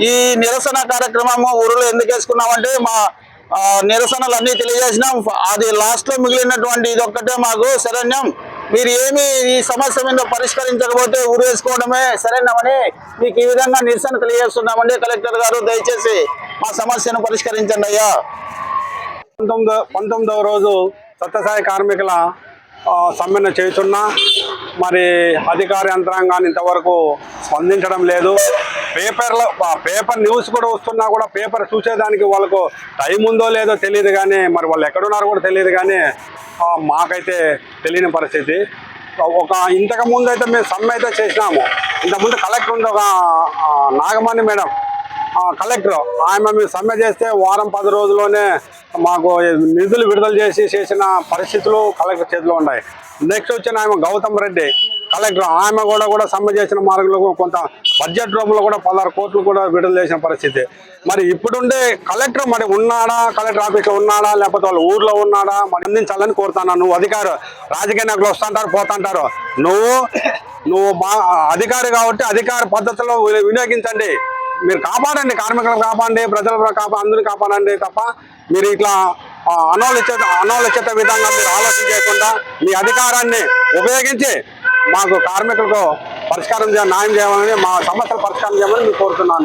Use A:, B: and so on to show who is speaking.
A: ఈ నిరసన కార్యక్రమము ఊరిలో ఎందుకు వేసుకున్నామంటే మా నిరసనలు అన్ని తెలియజేసినాం. అది లాస్ట్ లో మిగిలినటువంటి ఇది ఒక్కటే మాకు శరణ్యం. మీరు ఏమి ఈ సమస్య మీద పరిష్కరించకపోతే ఊరు వేసుకోవడమే శరణ్యమని మీకు ఈ విధంగా నిరసన తెలియజేస్తున్నామండి. కలెక్టర్ గారు దయచేసి మా సమస్యను పరిష్కరించండి అయ్యా.
B: 19వ రోజు సత్యసాయి కార్మికుల సమ్మెను చేస్తున్నా మరి అధికార యంత్రాంగాన్ని ఇంతవరకు స్పందించడం లేదు. పేపర్ న్యూస్ కూడా వస్తున్నా కూడా పేపర్ చూసేదానికి వాళ్ళకు టైం ఉందో లేదో తెలియదు, కానీ మరి వాళ్ళు ఎక్కడున్నారో కూడా తెలియదు. కానీ మాకైతే తెలియని పరిస్థితి. ఇంతకుముందు అయితే మేము సమ్మె అయితే చేసినాము. ఇంతకుముందు కలెక్టర్ ఉంది, ఒక నాగమణి మేడం కలెక్టర్, ఆమె మేము సమ్మె చేస్తే వారం 10 రోజుల్లోనే మాకు నిధులు విడుదల చేసిన పరిస్థితులు కలెక్టర్ చేతిలో ఉన్నాయి. నెక్స్ట్ వచ్చిన ఆమె గౌతమ్ రెడ్డి కలెక్టర్, ఆమె కూడా సమ్మె చేసిన మార్గంలో కొంత బడ్జెట్ రూపంలో కూడా 16 కోట్లు కూడా విడుదల చేసిన పరిస్థితి. మరి ఇప్పుడుండే కలెక్టర్ మరి ఉన్నాడా, కలెక్టర్ ఆఫీస్లో ఉన్నాడా, లేకపోతే వాళ్ళ ఊర్లో ఉన్నాడా మరి అందించాలని కోరుతాను. నువ్వు అధికారు, రాజకీయ నాయకులు వస్తుంటారు పోతుంటారు, నువ్వు అధికారి కాబట్టి అధికార పద్ధతిలో వినియోగించండి. మీరు కాపాడండి, కార్మికులను కాపాడండి, ప్రజలను అందరిని కాపాడండి తప్ప మీరు ఇట్లా అనాలోచిత విధంగా మీరు ఆలోచన చేయకుండా మీ అధికారాన్ని ఉపయోగించి మాకు కార్మికులకు న్యాయం చేయాలని, మా సమస్యలు పరిష్కారం చేయమని నేను కోరుతున్నాను.